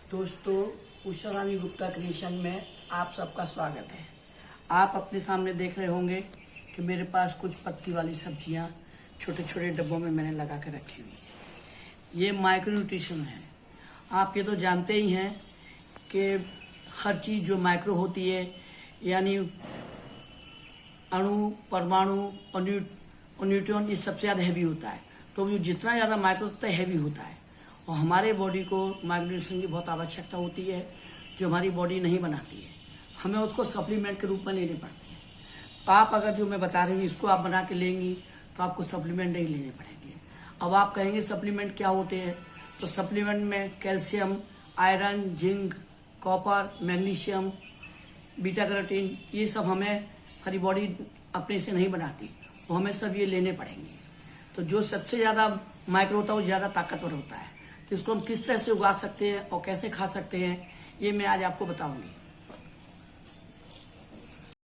दोस्तों, उषा रानी गुप्ता क्रिएशन में आप सबका स्वागत है। आप अपने सामने देख रहे होंगे कि मेरे पास कुछ पत्ती वाली सब्जियां छोटे छोटे डब्बों में मैंने लगा के रखी हुई है। ये माइक्रो न्यूट्रिशन है। आप ये तो जानते ही हैं कि हर चीज़ जो माइक्रो होती है यानी अणु, परमाणु और न्यूट्रॉन, ये सबसे ज़्यादा हैवी होता है। तो ये जितना ज़्यादा माइक्रो उतना हैवी होता है और हमारे बॉडी को माइक्रोन्यूट्रिशन की बहुत आवश्यकता होती है जो हमारी बॉडी नहीं बनाती है। हमें उसको सप्लीमेंट के रूप में लेने पड़ते हैं। आप अगर जो मैं बता रही हूँ इसको आप बना के लेंगी तो आपको सप्लीमेंट नहीं लेने पड़ेंगे। अब आप कहेंगे सप्लीमेंट क्या होते हैं, तो सप्लीमेंट में calcium, iron, zinc, copper, magnesium, beta carotene, ये सब हमें हमारी बॉडी अपने से नहीं बनाती, तो हमें सब ये लेने पड़ेंगे। तो जो सबसे ज़्यादा माइक्रो होता है वो ज़्यादा ताकतवर होता है। तो इसको हम किस तरह से उगा सकते हैं और कैसे खा सकते हैं, ये मैं आज आपको बताऊंगी।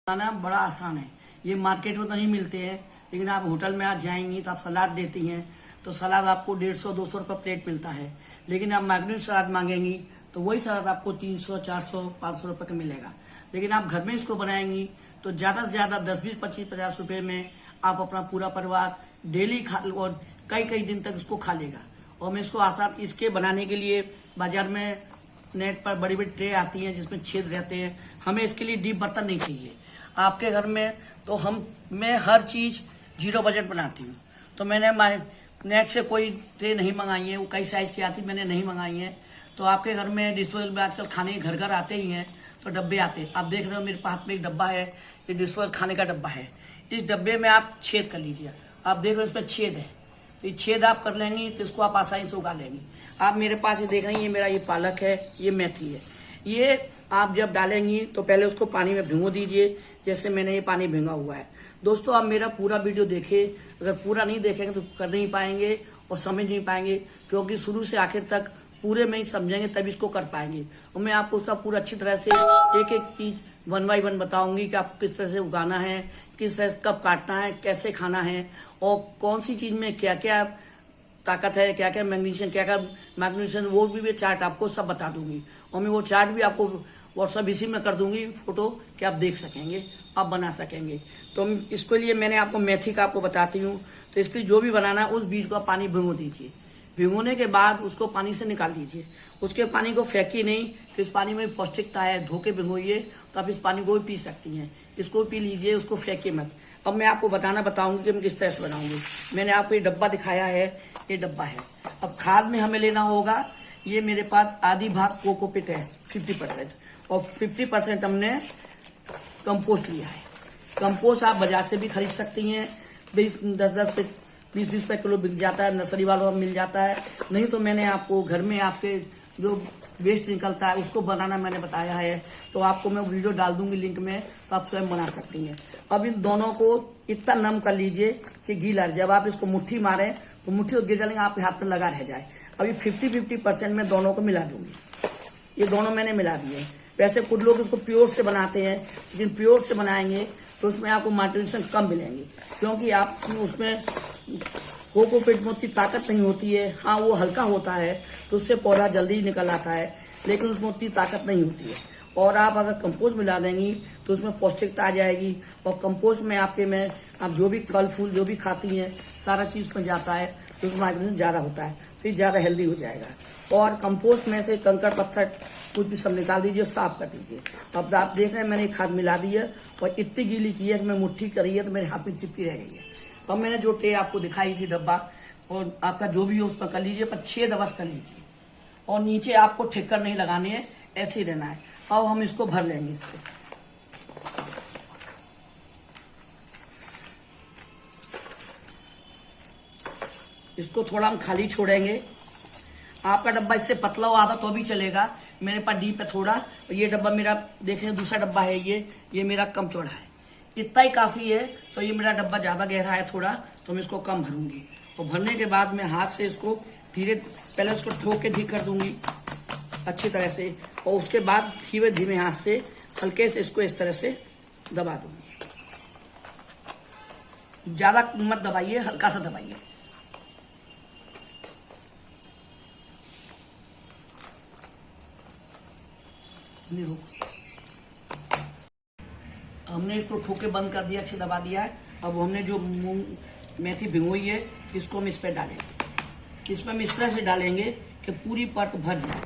बनाना बड़ा आसान है। ये मार्केट में तो नहीं मिलते हैं, लेकिन आप होटल में आज जाएंगी तो आप सलाद देती हैं तो सलाद आपको 150-200 रुपये प्लेट मिलता है। लेकिन आप मैग्नीशियम सलाद मांगेंगी तो वही सलाद आपको 300, 400, 500 रुपये का मिलेगा। लेकिन आप घर में इसको बनाएंगी तो ज़्यादा से ज़्यादा 10, 20, 25, 50 रुपये में आप अपना पूरा परिवार डेली खा और कई कई दिन तक इसको खा लेगा। और मैं इसको आसान इसके बनाने के लिए बाजार में नेट पर बड़ी बड़ी ट्रे आती हैं जिसमें छेद रहते हैं। हमें इसके लिए डीप बर्तन नहीं चाहिए। आपके घर में तो मैं हर चीज़ 0 बजट बनाती हूँ। तो मैंने नेट से कोई ट्रे नहीं मंगाई है, वो कई साइज़ की आती मैंने नहीं मंगाई है। तो आपके घर में डिस्पोजल में आजकल खाने घर घर आते ही हैं, तो डब्बे आते हैं। आप देख रहे हो मेरे हाथ में एक डब्बा है, ये डिस्पोजल खाने का डब्बा है। इस डब्बे में आप छेद कर लीजिए। आप देख रहे हो इसमें छेद है, तो ये छेद आप कर लेंगी तो इसको आप आसानी से उगा लेंगी। आप मेरे पास ये देख रही हैं, ये मेरा ये पालक है, ये मेथी है। ये आप जब डालेंगी तो पहले उसको पानी में भिगो दीजिए, जैसे मैंने ये पानी भिंगा हुआ है। दोस्तों, आप मेरा पूरा वीडियो देखिए। अगर पूरा नहीं देखेंगे तो कर नहीं पाएंगे और समझ नहीं पाएंगे, क्योंकि शुरू से आखिर तक पूरे में ही समझेंगे तब इसको कर पाएंगे। और मैं आपको उसका पूरा अच्छी तरह से एक एक चीज 1 बाय 1 बताऊंगी कि आपको किस तरह से उगाना है, किस तरह से कब काटना है, कैसे खाना है और कौन सी चीज में क्या क्या ताकत है, क्या क्या मैग्नीशियम, क्या क्या मैग्नीशियम, वो भी मैं चार्ट आपको सब बता दूंगी। और मैं वो चार्ट भी आपको व्हाट्सएप इसी में कर दूंगी फोटो, कि आप देख सकेंगे, आप बना सकेंगे। तो इसके लिए मैंने आपको मेथी का आपको बताती हूँ। तो इसके लिए जो भी बनाना है उस बीज को आप पानी भिगो दीजिए। भिगोने के बाद उसको पानी से निकाल दीजिए। उसके पानी को फेंकिए नहीं, तो इस पानी में पौष्टिकता है। धो के भिगोइए तो आप इस पानी को भी पी सकती हैं। इसको पी लीजिए, उसको फेंकिए मत। अब मैं आपको बताऊंगी कि मैं किस तरह से बनाऊंगी। मैंने आपको ये डब्बा दिखाया है, ये डब्बा है। अब खाद में हमें लेना होगा, ये मेरे पास आधी भाग कोकोपीट है 50% और 50% हमने कंपोस्ट लिया है। कंपोस्ट आप बाजार से भी खरीद सकती हैं, 10-10 से 20-20 रुपये किलो बिक जाता है, नर्सरी वालों में मिल जाता है। नहीं तो मैंने आपको घर में आपके जो वेस्ट निकलता है उसको बनाना मैंने बताया है। तो आपको मैं वीडियो डाल दूंगी लिंक में, तो आप स्वयं बना सकती हैं। अब इन दोनों को इतना नम कर लीजिए कि गीला। जब आप इसको मुट्ठी मारें तो मुट्ठी को गिर जाएंगे, आपके हाथ में लगा रह जाए। अभी 50-50% में दोनों को मिला दूंगी। ये दोनों मैंने मिला दिए। वैसे कुछ लोग इसको प्योर से बनाते हैं, लेकिन प्योर से बनाएंगे तो उसमें आपको माइक्रोन्यूट्रिशन कम मिलेंगे, क्योंकि आप उसमें कोकोपीट में उतनी ताकत नहीं होती है। हाँ, वो हल्का होता है तो उससे पौधा जल्दी निकल आता है, लेकिन उसमें उतनी ताकत नहीं होती है। और आप अगर कंपोस्ट मिला देंगी तो उसमें पौष्टिकता आ जाएगी। और कंपोस्ट में आप जो भी फल फूल जो भी खाती हैं सारा चीज़ उसमें जाता है, तो उसमें माइक्रोन्यूट्रिशन ज़्यादा होता है, तो ये ज़्यादा हेल्दी हो जाएगा। और कंपोस्ट में से कंकड़ पत्थर कुछ भी सब निकाल दीजिए, साफ कर दीजिए। अब आप देख रहे हैं मैंने खाद मिला दी है और इतनी गीली की है कि मैं मुट्ठी करी है तो मेरे हाथ में चिपकी रह गई है। अब मैंने जो ट्रे आपको दिखाई थी डब्बा, और आपका जो भी हो उस पर कर लीजिए, पर 6 दबस कर लीजिए। और नीचे आपको ठिक्कर नहीं लगाने हैं, ऐसे ही रहना है। अब हम इसको भर लेंगे इससे। इसको थोड़ा हम खाली छोड़ेंगे। आपका डब्बा इससे पतला हो आता तो भी चलेगा, मेरे पास डीप है थोड़ा। और ये डब्बा मेरा देख रहे दूसरा डब्बा है, ये मेरा कम चौड़ा है, इतना ही काफी है। तो ये मेरा डब्बा ज्यादा गहरा है थोड़ा, तो मैं इसको कम भरूंगी। तो भरने के बाद मैं हाथ से इसको पहले इसको ठोक के ठीक कर दूंगी अच्छी तरह से, और उसके बाद धीरे धीमे हाथ से हल्के से इसको इस तरह से दबा दूंगी। ज्यादा मत दबाइए, हल्का सा दबाइए। नहीं रुक। हमने इसको ठोके बंद कर दिया, अच्छे दबा दिया है। अब हमने जो मूंग मेथी भिगोई है इसको हम इस पर डालेंगे। इसमें हम इस तरह से डालेंगे कि पूरी परत भर जाए,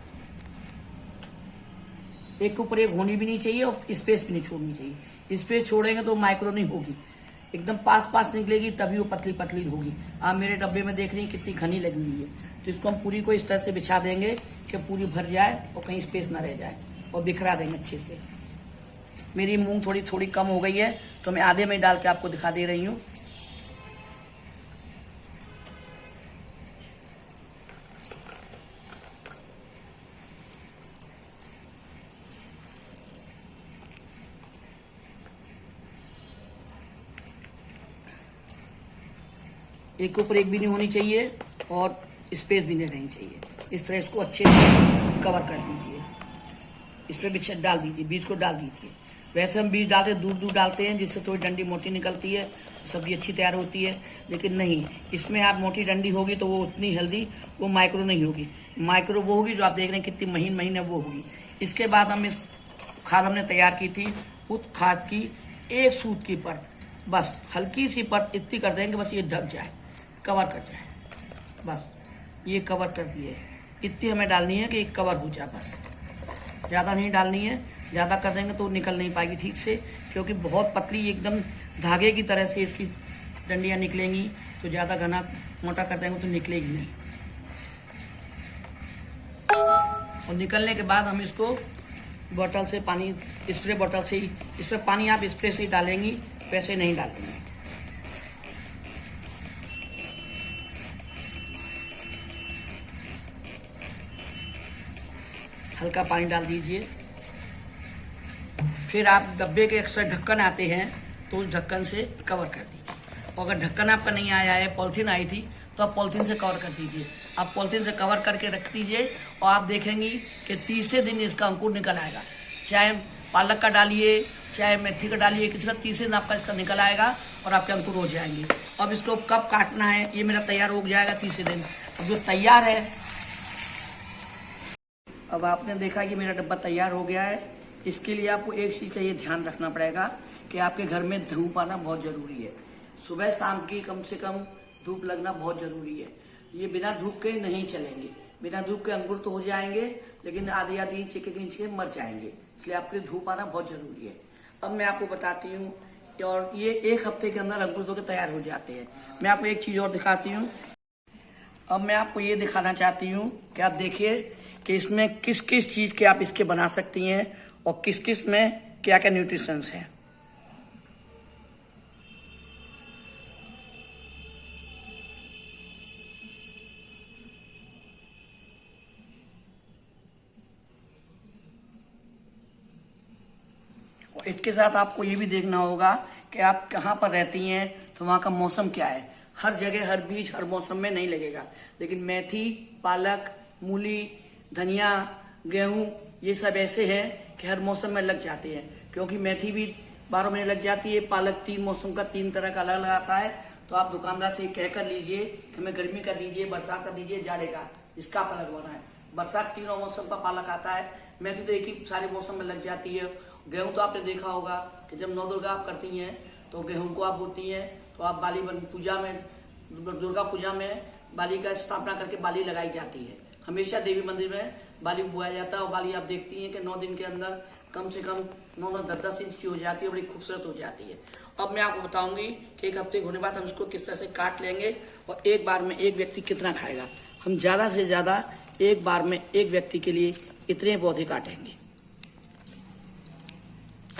एक के ऊपर एक होनी भी नहीं चाहिए और स्पेस भी नहीं छोड़नी चाहिए। स्पेस छोड़ेंगे तो माइक्रो नहीं होगी, एकदम पास पास निकलेगी, तभी वो पतली पतली होगी। आप मेरे डब्बे में देख रही हैं कितनी घनी लगी हुई है। तो इसको हम पूरी को इस तरह से बिछा देंगे कि पूरी भर जाए और कहीं स्पेस ना रह जाए, और बिखरा देंगे अच्छे से। मेरी मूंग थोड़ी थोड़ी कम हो गई है तो मैं आधे में डाल के आपको दिखा दे रही हूँ। एक के ऊपर एक भी नहीं होनी चाहिए और स्पेस भी नहीं रहनी चाहिए। इस तरह इसको अच्छे से कवर कर दीजिए। इस पर बीज डाल दीजिए, बीज को डाल दीजिए। वैसे हम बीज डालते दूर दूर डालते हैं जिससे थोड़ी डंडी मोटी निकलती है, सब्जी अच्छी तैयार होती है। लेकिन नहीं, इसमें आप मोटी डंडी होगी तो वो उतनी हेल्दी, वो माइक्रो नहीं होगी। माइक्रो वो होगी जो आप देख रहे हैं कितनी महीन महीन है, वो होगी। इसके बाद हम इस खाद हमने तैयार की थी, उस खाद की एक सूत की परत, बस हल्की सी परत इतनी कर देंगे, बस ये ढक जाए, कवर कर जाए। बस ये कवर कर दिए, इतनी हमें डालनी है कि एक कवर हो जाए, बस ज़्यादा नहीं डालनी है। ज़्यादा कर देंगे तो निकल नहीं पाएगी ठीक से, क्योंकि बहुत पतली एकदम धागे की तरह से इसकी डंडियाँ निकलेंगी। तो ज़्यादा घना मोटा कर देंगे तो निकलेगी नहीं। और निकलने के बाद हम इसको बोतल से पानी, स्प्रे बोतल से ही, इस पर पानी आप स्प्रे से ही डालेंगी, वैसे नहीं डालेंगे। हल्का पानी डाल दीजिए। फिर आप डब्बे के अक्सर ढक्कन आते हैं तो उस ढक्कन से कवर कर दीजिए। और अगर ढक्कन आपका नहीं आया है, पॉलिथीन आई थी, तो आप पॉलिथीन से कवर कर दीजिए। आप पॉलिथीन से कवर करके रख दीजिए और आप देखेंगी कि तीसरे दिन इसका अंकुर निकल आएगा। चाहे पालक का डालिए, चाहे मेथी का डालिए, किसी का तीसरे दिन आपका इसका निकल आएगा और आपके अंकुर हो जाएंगे। अब इसको कब काटना है, ये मेरा तैयार हो जाएगा तीसरे दिन। अब जो तैयार है, अब आपने देखा कि मेरा डब्बा तैयार हो गया है। इसके लिए आपको एक चीज़ का ये ध्यान रखना पड़ेगा कि आपके घर में धूप आना बहुत ज़रूरी है। सुबह शाम की कम से कम धूप लगना बहुत ज़रूरी है। ये बिना धूप के नहीं चलेंगे। बिना धूप के अंकुर तो हो जाएंगे, लेकिन आधी आधी इंच एक इंच के मर जाएंगे। इसलिए आपके धूप आना बहुत ज़रूरी है। अब मैं आपको बताती हूँ, और ये एक हफ्ते के अंदर अंकुर होकर तैयार हो जाते हैं। मैं आपको एक चीज़ और दिखाती हूँ। अब मैं आपको ये दिखाना चाहती हूँ कि आप देखिए कि इसमें किस किस चीज़ के आप इसके बना सकती हैं और किस किस में क्या क्या न्यूट्रिशंस हैं। और इसके साथ आपको ये भी देखना होगा कि आप कहाँ पर रहती हैं, तो वहाँ का मौसम क्या है। हर जगह हर बीज हर मौसम में नहीं लगेगा, लेकिन मेथी, पालक, मूली, धनिया, गेहूं, ये सब ऐसे हैं कि हर मौसम में लग जाते हैं। क्योंकि मेथी भी 12 महीने लग जाती है, पालक 3 मौसम का 3 तरह का अलग अलग आता है। तो आप दुकानदार से कह कर लीजिए कि हमें गर्मी का दीजिए, बरसात का दीजिए, जाड़े का, इसका अलग होना है। बरसात 3 मौसम का पालक आता है, मेथी तो एक ही सारे मौसम में लग जाती है। गेहूं तो आपने देखा होगा कि जब नौ दुर्गा आप करती हैं तो गेहूं को आप बोती हैं, तो आप बाली पूजा में, दुर्गा पूजा में बाली का स्थापना करके बाली लगाई जाती है। हमेशा देवी मंदिर में बाली बोया जाता है। और बाली आप देखती हैं कि 9 दिन के अंदर कम से कम 9-9, 10-10 इंच की हो जाती है, बड़ी खूबसूरत हो जाती है। अब मैं आपको बताऊंगी कि एक हफ्ते होने बाद हम इसको किस तरह से काट लेंगे और एक बार में एक व्यक्ति कितना खाएगा। हम ज्यादा से ज्यादा एक बार में एक व्यक्ति के लिए इतने पौधे काटेंगे,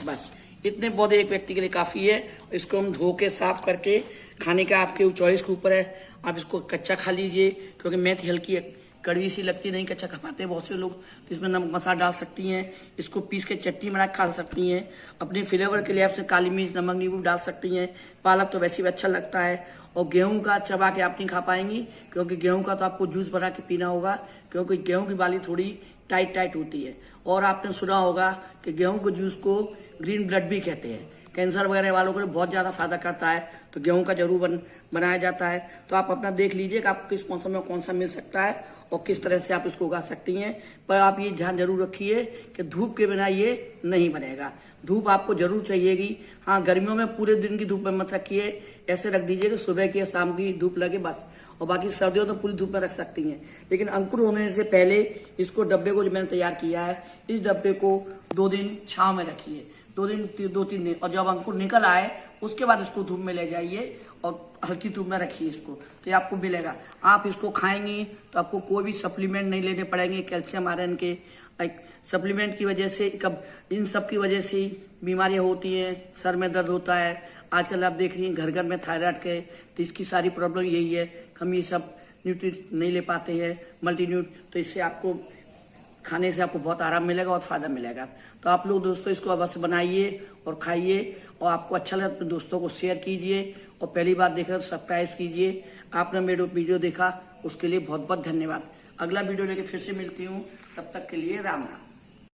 बस इतने पौधे एक व्यक्ति के लिए काफी है। इसको हम धो के साफ करके खाने का आपके चॉइस के ऊपर है। आप इसको कच्चा खा लीजिए, क्योंकि मेथी हल्की कड़वी सी लगती नहीं, कच्चा खा पाते हैं बहुत से लोग, तो इसमें नमक मसाला डाल सकती हैं। इसको पीस के चटनी बना खा सकती हैं। अपने फ्लेवर के लिए आप काली मिर्च, नमक, नींबू डाल सकती हैं। पालक तो वैसे भी अच्छा लगता है। और गेहूं का चबा के आप नहीं खा पाएंगी, क्योंकि गेहूं का तो आपको जूस बना के पीना होगा, क्योंकि गेहूं की बाली थोड़ी टाइट टाइट होती है। और आपने सुना होगा कि गेहूं के जूस को ग्रीन ब्लड भी कहते हैं, कैंसर वगैरह वालों को बहुत ज्यादा फायदा करता है। तो गेहूं का जरूर बनाया जाता है। तो आप अपना देख लीजिए कि आपको किस मौसम में कौन सा मिल सकता है और किस तरह से आप इसको उगा सकती हैं। पर आप ये ध्यान जरूर रखिए कि धूप के बिना ये नहीं बनेगा। धूप आपको जरूर चाहिएगी। हाँ, गर्मियों में पूरे दिन की धूप में मत रखिए, ऐसे रख दीजिए कि सुबह की या शाम की धूप लगे बस। और बाकी सर्दियों तो पूरी धूप में रख सकती हैं। लेकिन अंकुर होने से पहले इसको डब्बे को जो मैंने तैयार किया है, इस डब्बे को 2 दिन छांव में रखिए, 2-3 दिन। और जब अंकुर निकल आए उसके बाद इसको धूप में ले जाइए और हल्की धूप में रखिए इसको, तो ये आपको मिलेगा। आप इसको खाएंगी तो आपको कोई भी सप्लीमेंट नहीं लेने पड़ेंगे, कैल्शियम आयरन के। सप्लीमेंट की वजह से इन सब की वजह से बीमारियां होती हैं, सर में दर्द होता है। आजकल आप देख रही हैं घर घर में थायराइड के, तो इसकी सारी प्रॉब्लम यही है। हम ये सब न्यूट्रिएंट नहीं ले पाते हैं, मल्टीन्यूट। तो इससे आपको खाने से आपको बहुत आराम मिलेगा और फायदा मिलेगा। तो आप लोग दोस्तों इसको अवश्य बनाइए और खाइए। और आपको अच्छा लगे तो दोस्तों को शेयर कीजिए। और पहली बार देख रहे हो तो सब्सक्राइब कीजिए। आपने मेरे वीडियो देखा उसके लिए बहुत बहुत धन्यवाद। अगला वीडियो लेके फिर से मिलती हूँ, तब तक के लिए राम राम।